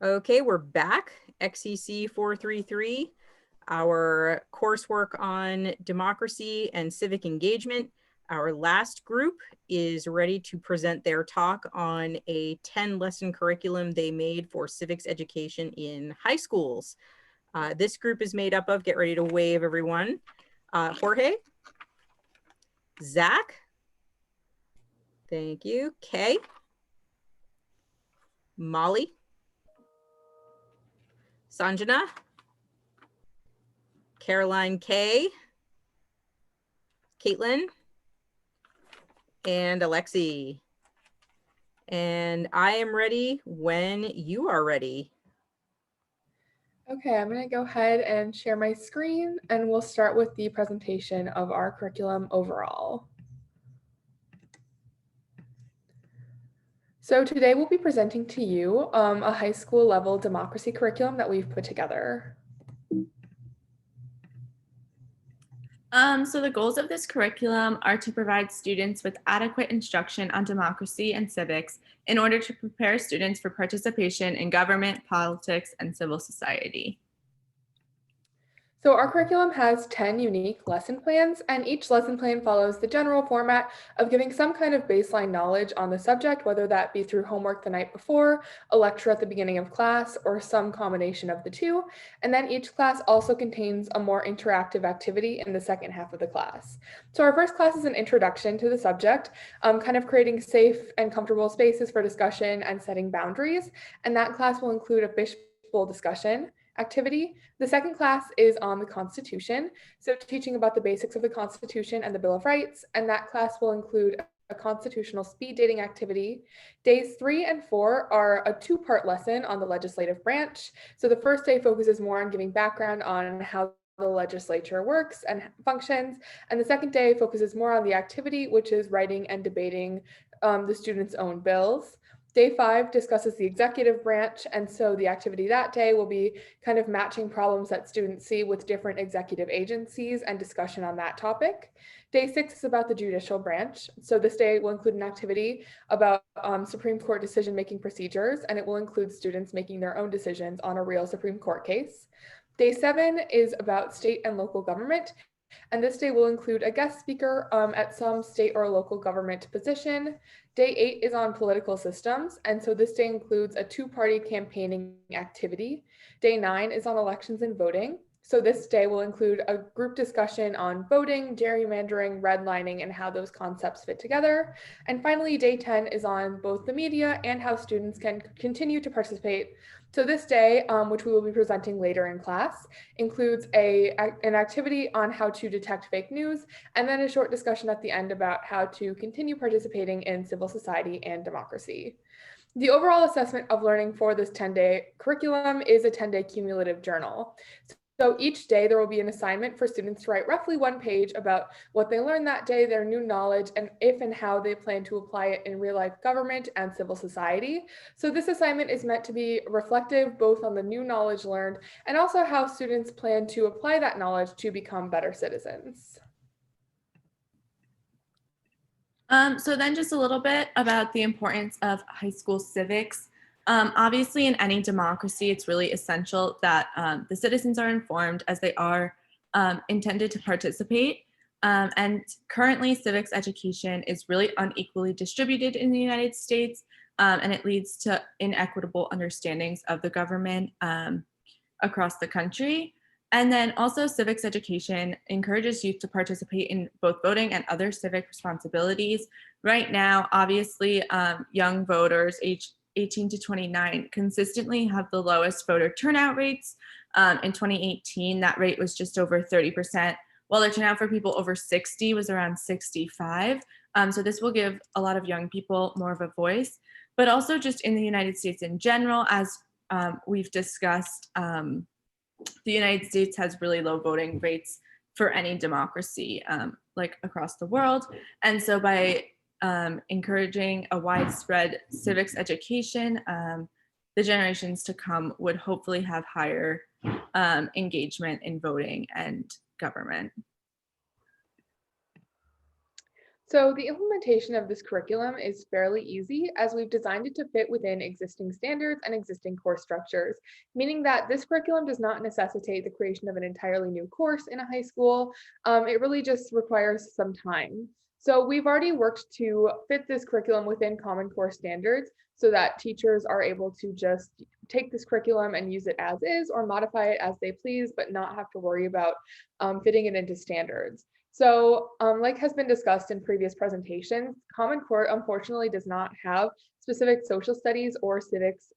Okay, we're back. XEC 433, our coursework on democracy and civic engagement. Our last group is ready to present their talk on a 10-lesson curriculum they made for civics education in high schools. This group is made up of, get ready to wave everyone, Jorge, Zach, thank you, Kay, Molly, Sanjana, Caroline K, Caitlin, and Alexi. And I am ready when you are ready. Okay, I'm going to go ahead and share my screen, and we'll start with the presentation of our curriculum overall. So today we'll be presenting to you a high school level democracy curriculum that we've put together. So the goals of this curriculum are to provide students with adequate instruction on democracy and civics in order to prepare students for participation in government, politics, and civil society. So our curriculum has 10 unique lesson plans, and each lesson plan follows the general format of giving some kind of baseline knowledge on the subject, whether that be through homework the night before, a lecture at the beginning of class, or some combination of the two. And then each class also contains a more interactive activity in the second half of the class. So our first class is an introduction to the subject, kind of creating safe and comfortable spaces for discussion and setting boundaries. And that class will include a fishbowl discussion activity. The second class is on the Constitution, so teaching about the basics of the Constitution and the Bill of Rights, and that class will include a constitutional speed dating activity. Days 3 and 4 are a two-part lesson on the legislative branch. So the first day focuses more on giving background on how the legislature works and functions, and the second day focuses more on the activity, which is writing and debating the students' own bills. Day 5 discusses the executive branch, and so the activity that day will be kind of matching problems that students see with different executive agencies and discussion on that topic. Day 6 is about the judicial branch. So this day will include an activity about Supreme Court decision-making procedures, and it will include students making their own decisions on a real Supreme Court case. Day 7 is about state and local government, and this day will include a guest speaker at some state or local government position. Day 8 is on political systems, and so this day includes a two-party campaigning activity. Day 9 is on elections and voting. So this day will include a group discussion on voting, gerrymandering, redlining, and how those concepts fit together. And finally, day 10 is on both the media and how students can continue to participate. So this day, which we will be presenting later in class, includes an activity on how to detect fake news, and then a short discussion at the end about how to continue participating in civil society and democracy. The overall assessment of learning for this 10-day curriculum is a 10-day cumulative journal. So each day there will be an assignment for students to write roughly one page about what they learned that day, their new knowledge, and if and how they plan to apply it in real life government and civil society. So this assignment is meant to be reflective both on the new knowledge learned and also how students plan to apply that knowledge to become better citizens. So then just a little bit about the importance of high school civics. Obviously, in any democracy, it's really essential that the citizens are informed as they are intended to participate. And currently, civics education is really unequally distributed in the United States, and it leads to inequitable understandings of the government across the country. And then also civics education encourages youth to participate in both voting and other civic responsibilities. Right now, obviously, young voters aged 18 to 29 consistently have the lowest voter turnout rates. In 2018, that rate was just over 30%, while the turnout for people over 60 was around 65. So this will give a lot of young people more of a voice, but also just in the United States in general, as we've discussed, the United States has really low voting rates for any democracy, like across the world. And so by encouraging a widespread civics education, the generations to come would hopefully have higher engagement in voting and government. So the implementation of this curriculum is fairly easy as we've designed it to fit within existing standards and existing course structures, meaning that this curriculum does not necessitate the creation of an entirely new course in a high school. It really just requires some time. So we've already worked to fit this curriculum within Common Core standards so that teachers are able to just take this curriculum and use it as is or modify it as they please, but not have to worry about fitting it into standards. So, like has been discussed in previous presentations, Common Core unfortunately does not have specific social studies or civics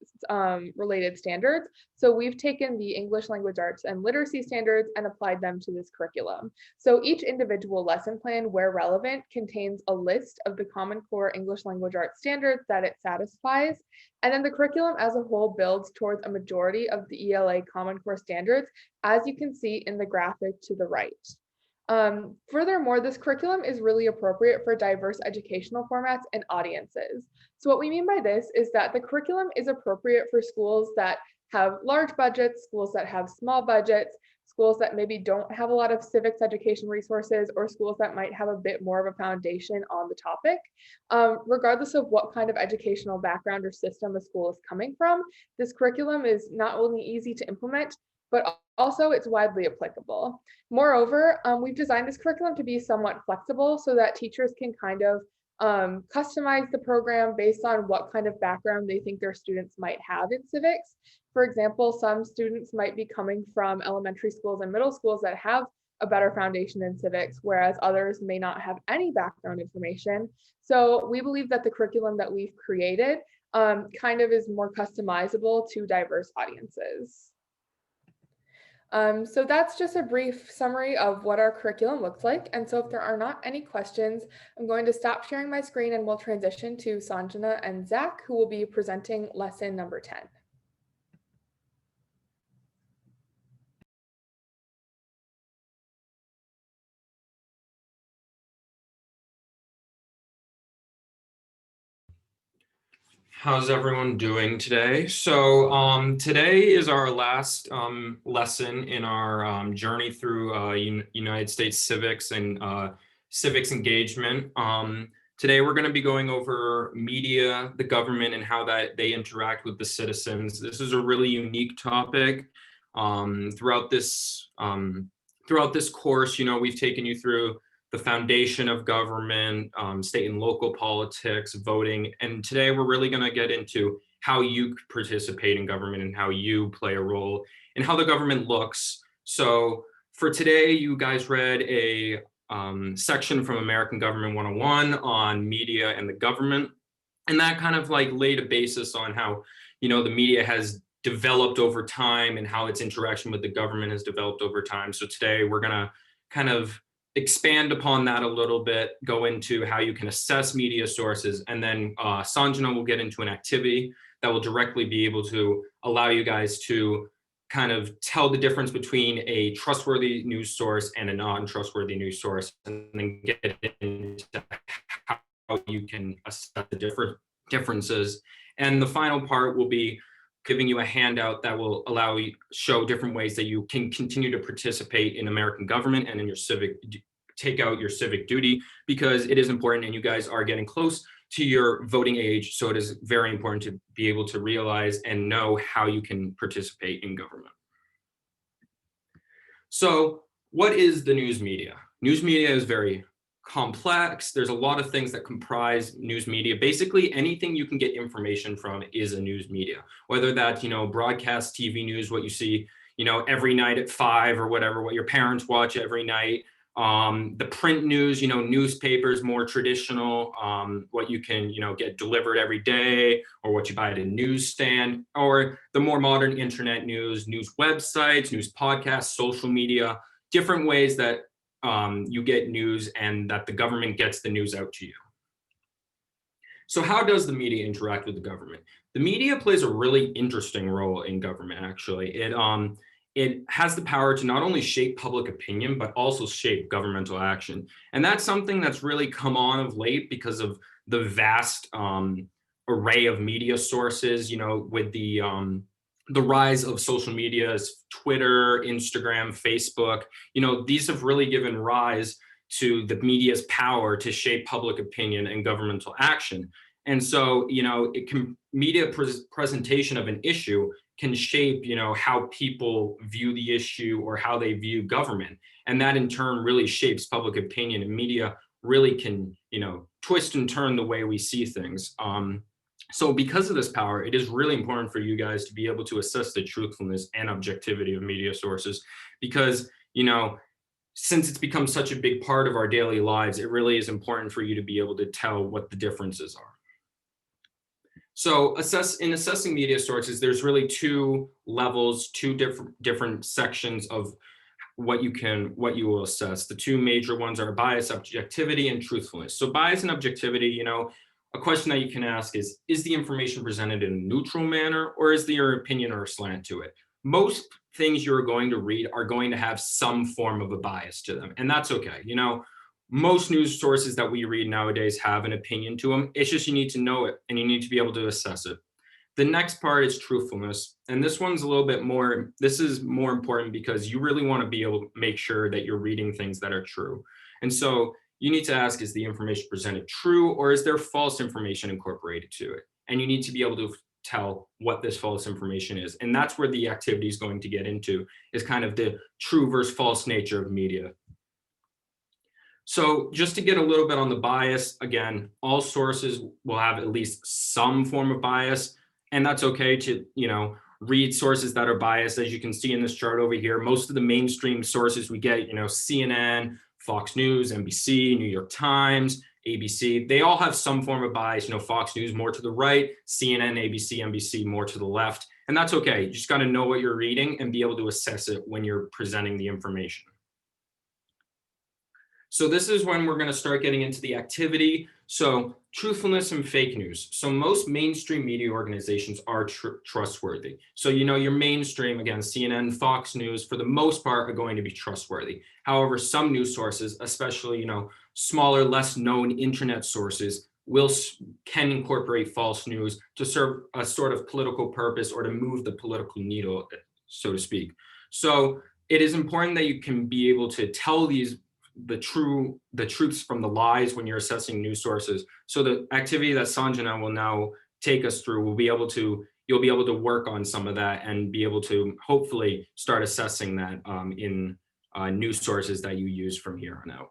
related standards. So we've taken the English language arts and literacy standards and applied them to this curriculum. So each individual lesson plan, where relevant, contains a list of the Common Core English language arts standards that it satisfies. And then the curriculum as a whole builds towards a majority of the ELA Common Core standards, as you can see in the graphic to the right. Furthermore, this curriculum is really appropriate for diverse educational formats and audiences. So what we mean by this is that the curriculum is appropriate for schools that have large budgets, schools that have small budgets, schools that maybe don't have a lot of civics education resources, or schools that might have a bit more of a foundation on the topic. Regardless of what kind of educational background or system a school is coming from, this curriculum is not only easy to implement, but also it's widely applicable. Moreover, we've designed this curriculum to be somewhat flexible so that teachers can kind of customize the program based on what kind of background they think their students might have in civics. For example, some students might be coming from elementary schools and middle schools that have a better foundation in civics, whereas others may not have any background information. So we believe that the curriculum that we've created kind of is more customizable to diverse audiences. So that's just a brief summary of what our curriculum looks like. And so if there are not any questions, I'm going to stop sharing my screen and we'll transition to Sanjana and Zach, who will be presenting lesson number 10. How's everyone doing today? So today is our last lesson in our journey through United States civics and civics engagement. Today we're going to be going over media, the government, and how that they interact with the citizens. This is a really unique topic. Throughout this course, we've taken you through the foundation of government, state and local politics, voting. And today we're really going to get into how you participate in government and how you play a role and how the government looks. So for today, you guys read a section from American Government 101 on media and the government. And that kind of like laid a basis on how, the media has developed over time and how its interaction with the government has developed over time. So today we're going to kind of expand upon that a little bit, go into how you can assess media sources, and then Sanjana will get into an activity that will directly be able to allow you guys to kind of tell the difference between a trustworthy news source and a non-trustworthy news source, and then get into how you can assess the differences. And the final part will be giving you a handout that will allow you show different ways that you can continue to participate in American government and in your take out your civic duty, because it is important and you guys are getting close to your voting age. So it is very important to be able to realize and know how you can participate in government. So what is the news media? News media is very complex. There's a lot of things that comprise news media. Basically, anything you can get information from is a news media, whether that's, broadcast TV news, what you see, every night at 5 or whatever, what your parents watch every night. The print news, newspapers, more traditional, what you can, get delivered every day, or what you buy at a newsstand, or the more modern internet news websites, news podcasts, social media, different ways that you get news and that the government gets the news out to you. So how does the media interact with the government? The media plays a really interesting role in government, actually. It has the power to not only shape public opinion, but also shape governmental action. And that's something that's really come on of late because of the vast array of media sources, with the rise of social media, Twitter, Instagram, Facebook, these have really given rise to the media's power to shape public opinion and governmental action. And so, media presentation of an issue can shape, how people view the issue or how they view government. And that in turn really shapes public opinion, and media really can, twist and turn the way we see things. So because of this power, it is really important for you guys to be able to assess the truthfulness and objectivity of media sources, because, since it's become such a big part of our daily lives, it really is important for you to be able to tell what the differences are. So in assessing media sources, there's really two levels, two different sections of what you will assess. The two major ones are bias, objectivity, and truthfulness. So bias and objectivity, a question that you can ask is the information presented in a neutral manner, or is there your opinion or a slant to it? Most things you're going to read are going to have some form of a bias to them, and that's okay. Most news sources that we read nowadays have an opinion to them. It's just you need to know it, and you need to be able to assess it. The next part is truthfulness. And this one's a little bit more, this is more important because you really want to be able to make sure that you're reading things that are true. And so you need to ask, is the information presented true, or is there false information incorporated to it? And you need to be able to tell what this false information is. And that's where the activity is going to get into, is kind of the true versus false nature of media. So just to get a little bit on the bias, again, all sources will have at least some form of bias, and that's okay to, read sources that are biased. As you can see in this chart over here, most of the mainstream sources we get, CNN, Fox News, NBC, New York Times, ABC, they all have some form of bias. Fox News more to the right, CNN, ABC, NBC more to the left, and that's okay. You just got to know what you're reading and be able to assess it when you're presenting the information. So this is when we're going to start getting into the activity. So truthfulness and fake news. So most mainstream media organizations are trustworthy. So, your mainstream, again, CNN, Fox News, for the most part, are going to be trustworthy. However, some news sources, especially, smaller, less known internet sources, can incorporate false news to serve a sort of political purpose or to move the political needle, so to speak. So it is important that you can be able to tell the truths from the lies when you're assessing news sources. So the activity that Sanjana will now take us through, you'll be able to work on some of that and be able to hopefully start assessing that in news sources that you use from here on out.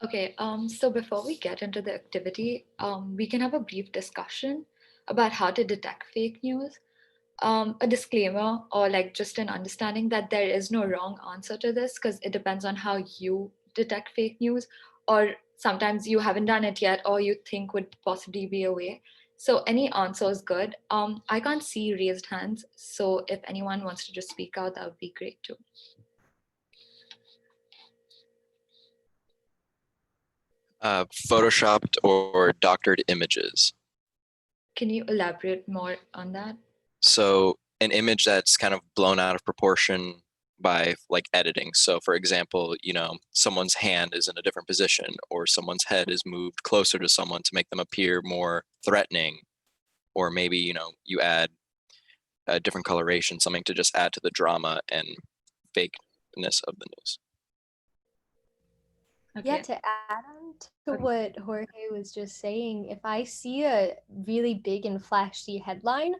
Okay, so before we get into the activity, we can have a brief discussion about how to detect fake news. A disclaimer, or just an understanding that there is no wrong answer to this, because it depends on how you detect fake news, or sometimes you haven't done it yet, or you think would possibly be a way. So any answer is good. I can't see raised hands, so if anyone wants to just speak out, that would be great too. Photoshopped or doctored images. Can you elaborate more on that? So an image that's kind of blown out of proportion by editing. So for example, someone's hand is in a different position, or someone's head is moved closer to someone to make them appear more threatening, or maybe, you add a different coloration, something to just add to the drama and fakeness of the news. Okay. Yeah, to add on to what Jorge was just saying, if I see a really big and flashy headline,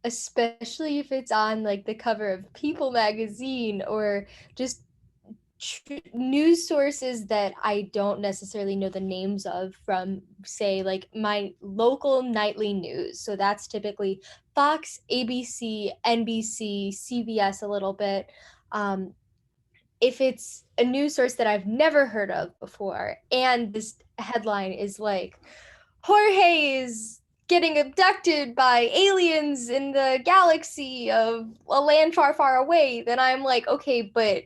especially if it's on the cover of People magazine or just news sources that I don't necessarily know the names of from, say, my local nightly news. So that's typically Fox, ABC, NBC, CBS a little bit. If it's a news source that I've never heard of before, and this headline is Jorge is getting abducted by aliens in the galaxy of a land far, far away, then I'm okay, but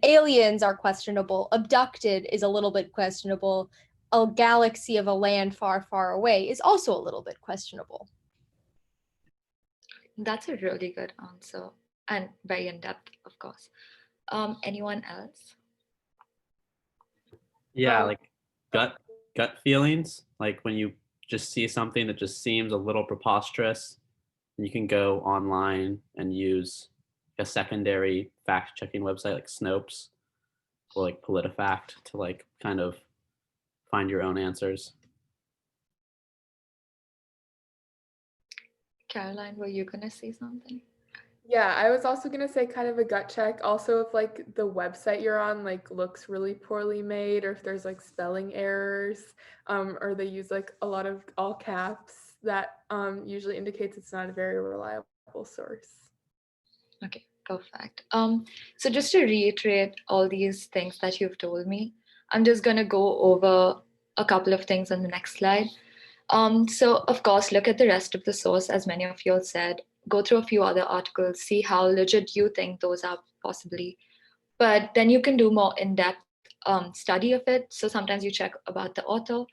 aliens are questionable. Abducted is a little bit questionable. A galaxy of a land far, far away is also a little bit questionable. That's a really good answer, and very in-depth, of course. Anyone else? Yeah, gut feelings, when you just see something that just seems a little preposterous, and you can go online and use a secondary fact-checking website like Snopes or like PolitiFact to like kind of find your own answers. Caroline, were you gonna say something? Yeah, I was also gonna say kind of a gut check. Also, if like the website you're on like looks really poorly made, or if there's like spelling errors, or they use like a lot of all caps, that usually indicates it's not a very reliable source. Okay, perfect. So just to reiterate all these things that you've told me, I'm just gonna go over a couple of things on the next slide. So of course, look at the rest of the source, as many of you all said. Go through a few other articles, see how legit you think those are possibly. But then you can do more in-depth study of it. So sometimes you check about the author.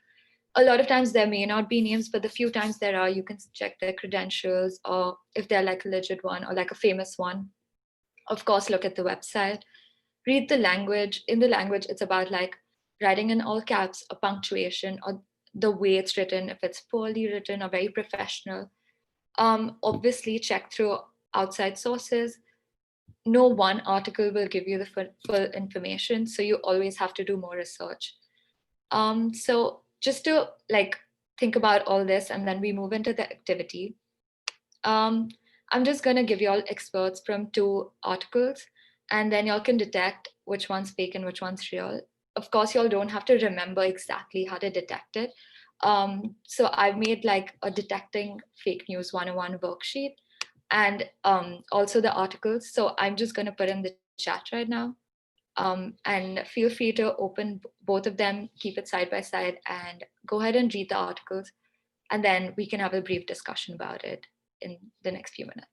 A lot of times there may not be names, but the few times there are, you can check their credentials, or if they're like a legit one or like a famous one. Of course, look at the website, read the language. In the language, it's about like writing in all caps, or punctuation, or the way it's written, if it's poorly written or very professional. Obviously, check through outside sources. No one article will give you the full information, so you always have to do more research. So just to like think about all this, and then we move into the activity. Um, I'm just gonna give you all experts from 2 articles, and then y'all can detect which one's fake and which one's real. Of course, y'all don't have to remember exactly how to detect it. So I've made like a detecting fake news 101 worksheet, and also the articles. So I'm just gonna put in the chat right now. And feel free to open both of them, keep it side by side, and go ahead and read the articles. And then we can have a brief discussion about it in the next few minutes.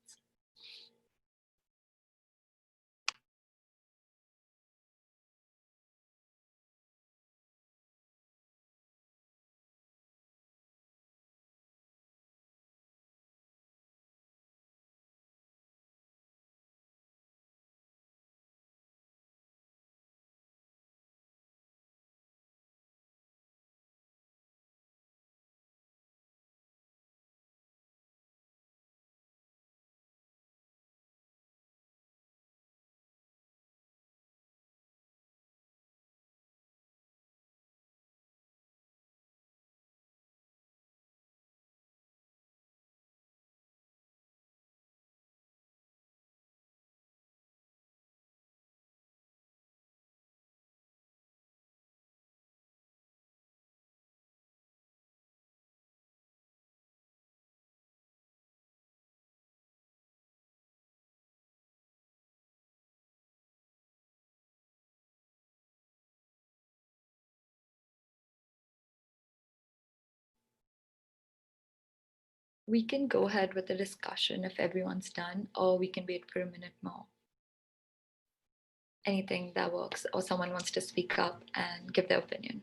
We can go ahead with the discussion if everyone's done, or we can wait for a minute more. Anything that works, or someone wants to speak up and give their opinion.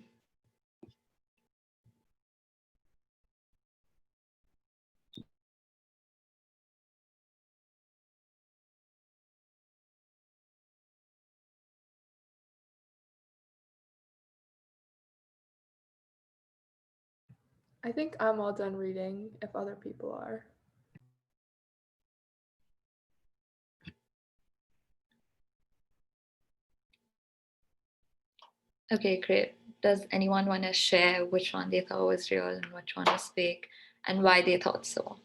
I think I'm all done reading if other people are. Okay, great. Does anyone want to share which one they thought was real and which one was fake, and why they thought so?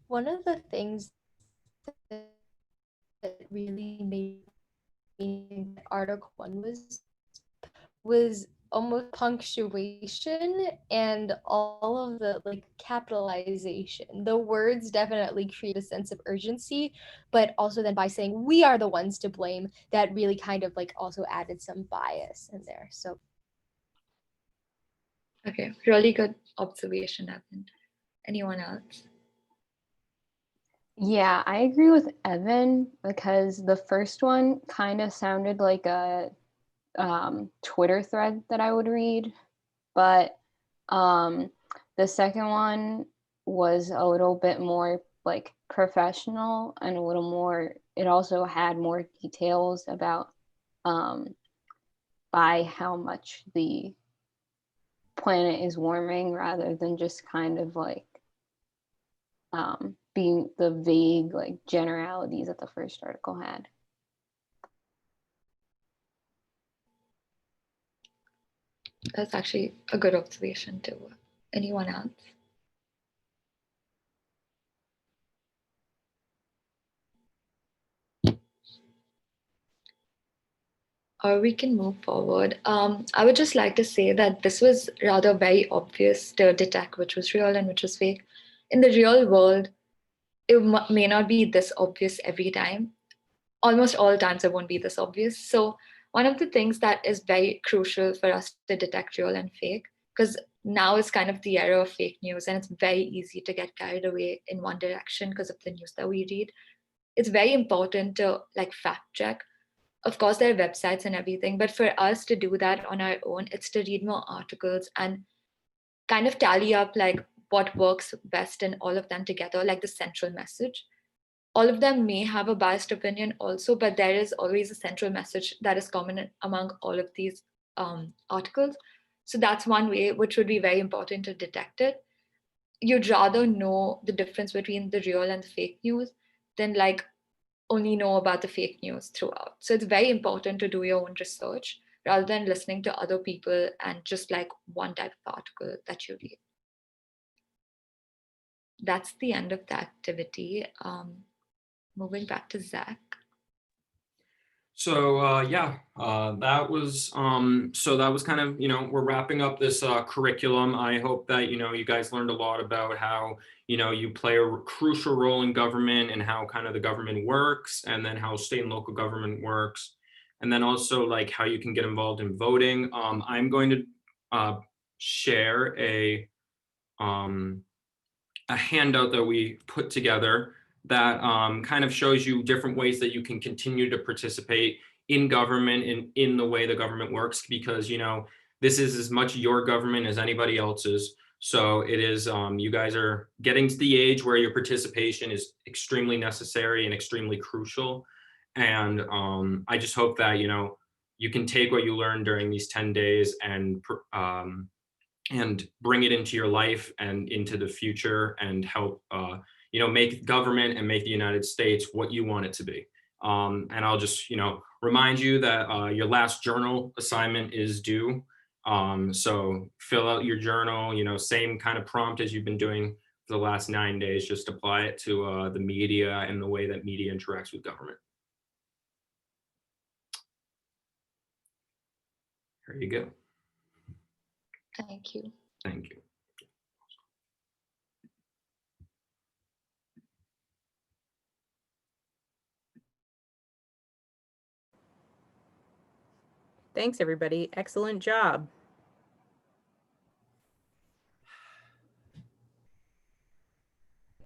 One of the things that really made me think that Article 1 was almost punctuation and all of the like capitalization. The words definitely create a sense of urgency, but also then by saying we are the ones to blame, that really kind of like also added some bias in there. So Okay, really good observation, Evan. Anyone else? Yeah, I agree with Evan because the first one kind of sounded like a Twitter thread that I would read, but the second one was a little bit more like professional and a little more, it also had more details about by how much the planet is warming rather than just kind of like being the vague like generalities that the first article had. That's actually a good observation too. Anyone else? Or we can move forward. I would just like to say that this was rather very obvious to detect which was real and which was fake. In the real world, it may not be this obvious every time. Almost all times it won't be this obvious. So one of the things that is very crucial for us to detect real and fake, because now is kind of the era of fake news and it's very easy to get carried away in one direction because of the news that we read. It's very important to like fact check. Of course, there are websites and everything, but for us to do that on our own, it's to read more articles and kind of tally up like what works best in all of them together, like the central message. All of them may have a biased opinion also, but there is always a central message that is common among all of these articles. So that's one way which would be very important to detect it. You'd rather know the difference between the real and the fake news than like only know about the fake news throughout. So it's very important to do your own research rather than listening to other people and just like one type of article that you read. That's the end of the activity. Moving back to Zach. So that was kind of, we're wrapping up this curriculum. I hope that, you guys learned a lot about how, you play a crucial role in government and how kind of the government works, and then how state and local government works. And then also like how you can get involved in voting. I'm going to share a handout that we put together that kind of shows you different ways that you can continue to participate in government and in the way the government works, because this is as much your government as anybody else's. So it is, you guys are getting to the age where your participation is extremely necessary and extremely crucial. And I just hope that you can take what you learned during these 10 days and bring it into your life and into the future, and help make government and make the United States what you want it to be. And I'll just remind you that your last journal assignment is due. So fill out your journal, same kind of prompt as you've been doing for the last 9 days. Just apply it to the media and the way that media interacts with government. There you go. Thank you. Thank you. Thanks, everybody. Excellent job.